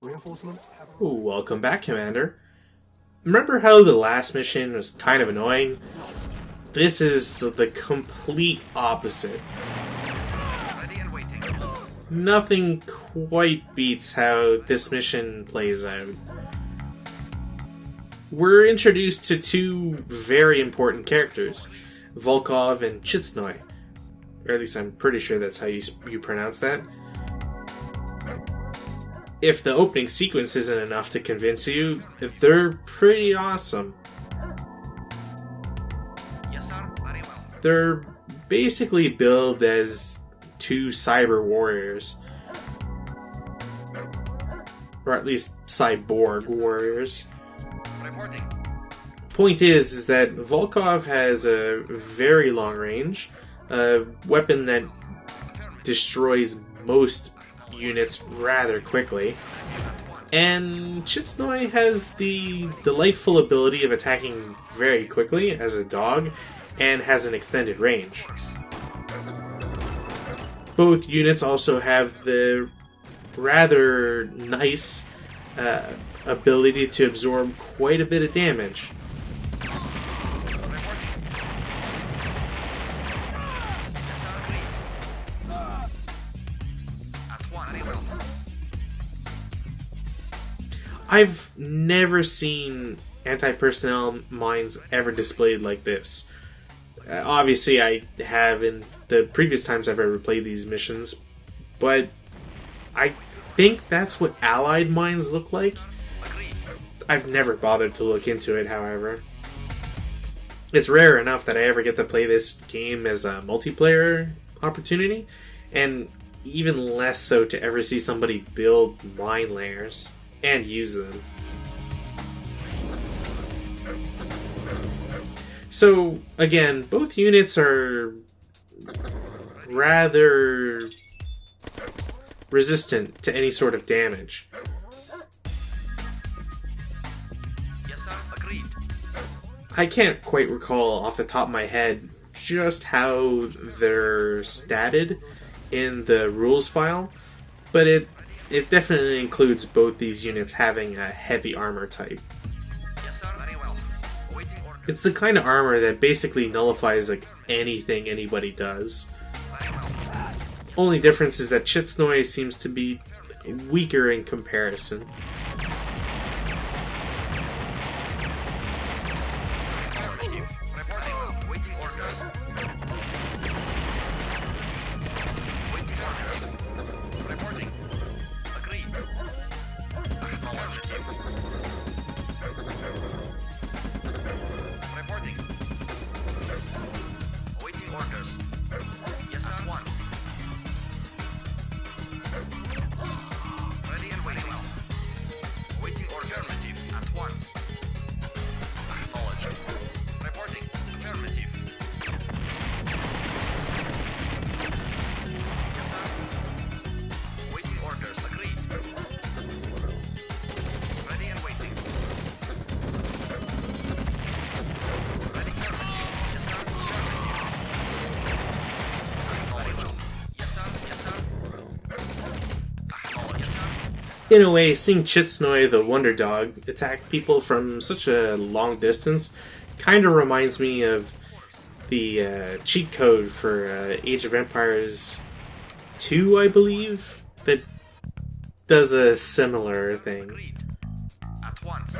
Reinforcements have arrived. Ooh, welcome back, Commander. Remember how the last mission was kind of annoying? This is the complete opposite. Ready and waiting. Nothing quite beats how this mission plays out. We're introduced to two very important characters, Volkov and Chitsnoy. Or at least I'm pretty sure that's how you pronounce that. If the opening sequence isn't enough to convince you, they're pretty awesome. Yes, sir. Very well. They're basically billed as two cyber warriors. Or at least cyborg warriors. Reporting. Point is that Volkov has a very long range, a weapon that destroys most units rather quickly, and Chitsnoy has the delightful ability of attacking very quickly as a dog and has an extended range. Both units also have the rather nice ability to absorb quite a bit of damage. Yes, sir. Agreed. At one. Very well. I've never seen anti-personnel mines ever displayed like this. Obviously, I have in the previous times I've ever played these missions, but I think that's what allied mines look like. Agreed. I've never bothered to look into it, however. It's rare enough that I ever get to play this game as a multiplayer opportunity, and even less so to ever see somebody build mine layers and use them. So, again, both units are rather resistant to any sort of damage. Yes, sir. Agreed. I can't quite recall off the top of my head just how they're statted in the rules file, but it definitely includes both these units having a heavy armor type. Yes, sir. Very well. Awaiting orders. It's the kind of armor that basically nullifies like anything anybody does. Very well. Only difference is that Chitsnoy seems to be weaker in comparison. Affirmative. Reporting. Awaiting orders. Waiting orders. Reporting. Agreed. Affirmative. Reporting. Awaiting orders. Yes, sir. At once. Ready and waiting. Well. Awaiting orders. Affirmative. At once. Acknowledged. Reporting. Affirmative. Yes, sir. Waiting orders. Agreed. Ready and waiting. Ready. Affirmative. Yes, sir. Affirmative. Acknowledged. Yes, sir. Yes, sir. Acknowledged. Yes, sir. In a way, seeing Chitsnoy the Wonder Dog attack people from such a long distance kind of reminds me of the cheat code for Age of Empires 2, I believe, that does a similar thing. Agreed. At once.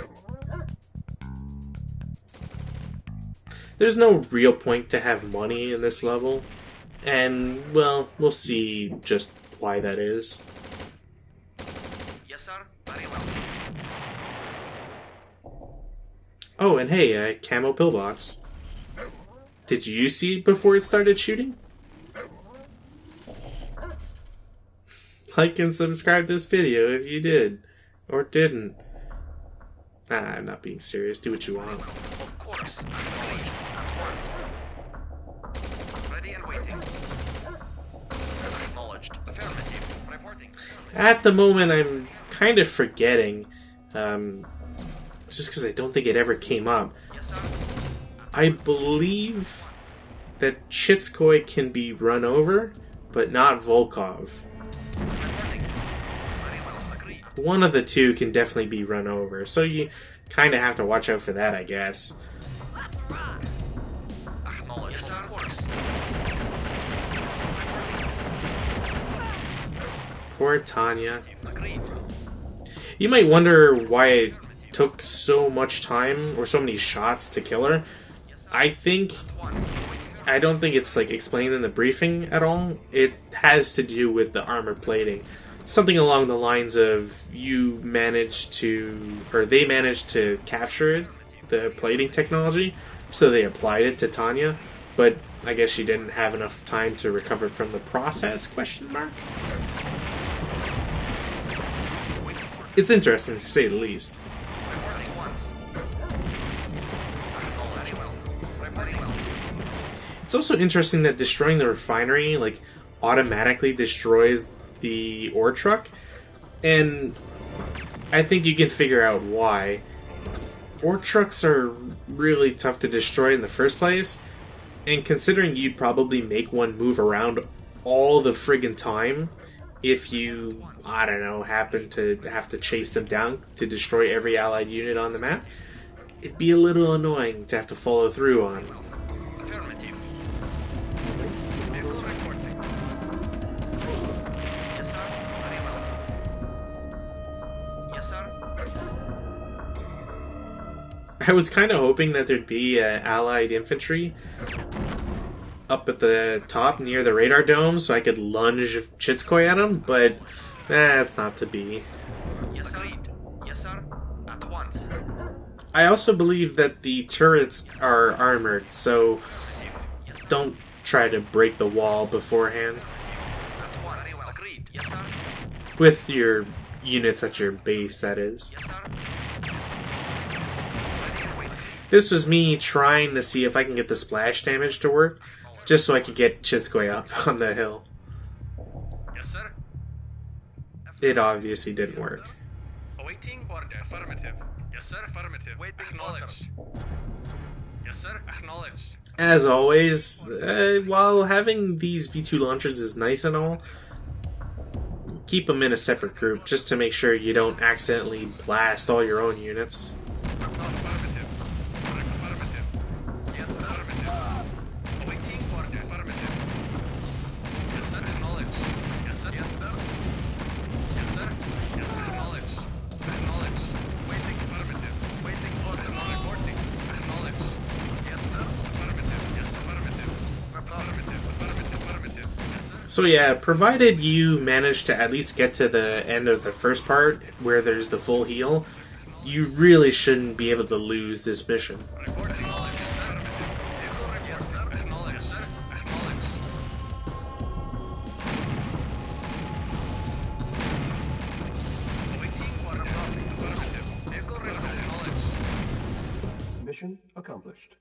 There's no real point to have money in this level, and, well, we'll see just why that is. Yes, sir. Very well. Oh, and hey, a camo pillbox. Did you see it before it started shooting? Like and subscribe to this video if you did. Or didn't. I'm not being serious. Do what you want. Of course. Acknowledged. At once. Ready and waiting. Acknowledged. Affirmative. Reporting. At the moment, I'm kind of forgetting. Just because I don't think it ever came up. Yes, sir. I believe that Chitskoy can be run over, but not Volkov. Reporting. Very well. Agreed. one of the two can definitely be run over. So you kind of have to watch out for that, I guess. Acknowledged. Yes, of course. Poor Tanya. Agreed. You might wonder why it took so much time or so many shots to kill her. I don't think it's like explained in the briefing at all. It has to do with the armor plating. Something along the lines of they managed to capture it, the plating technology, so they applied it to Tanya, but I guess she didn't have enough time to recover from the process, question mark? It's interesting to say the least. Reporting once. Acknowledged. Very well. Reporting well. It's also interesting that destroying the refinery automatically destroys the ore truck, and I think you can figure out why. Ore trucks are really tough to destroy in the first place, and considering you'd probably make one move around all the friggin' time if you, I don't know, happen to have to chase them down to destroy every allied unit on the map, it'd be a little annoying to have to follow through on. Affirmative. Vehicles reporting. Yes, sir. Very well. Yes, sir. I was kind of hoping that there'd be allied infantry up at the top near the radar dome so I could lunge Chitskoy at him, but that's not to be. Yes, sir. Agreed. Yes, sir. At once. I also believe that the turrets are armored, so Yes, sir. don't try to break the wall beforehand At once. Very well. Agreed. Yes, sir. with your units at your base, that is. Yes, sir. Ready and waiting. This was me trying to see if I can get the splash damage to work, just so I could get Chitskoy up on the hill. Yes, sir. It obviously didn't work. Awaiting orders. Affirmative. Yes, sir. Affirmative. Waiting. Acknowledged. Yes, sir. Acknowledged. As always, while having these V2 launchers is nice and all, keep them in a separate group just to make sure you don't accidentally blast all your own units. Affirmative. Affirmative. Yes, affirmative. Awaiting orders. Affirmative. Yes, sir. Acknowledged. Yes, sir. Yes, sir. Yes, sir. Yes, sir. Acknowledged. Acknowledged. Waiting. Affirmative. Waiting orders. Reporting. Acknowledged. Yes, sir. Affirmative. Yes, affirmative. Affirmative. Affirmative. Affirmative. Yes, sir. So yeah, provided you manage to at least get to the end of the first part where there's the full heal, you really shouldn't be able to lose this mission. Reporting. Acknowledged. Yes, sir. Affirmative. Vehicle report. Yes, sir. Acknowledged. Yes, sir. Acknowledged. Awaiting orders. Affirmative. Vehicle report. Acknowledged. Mission accomplished.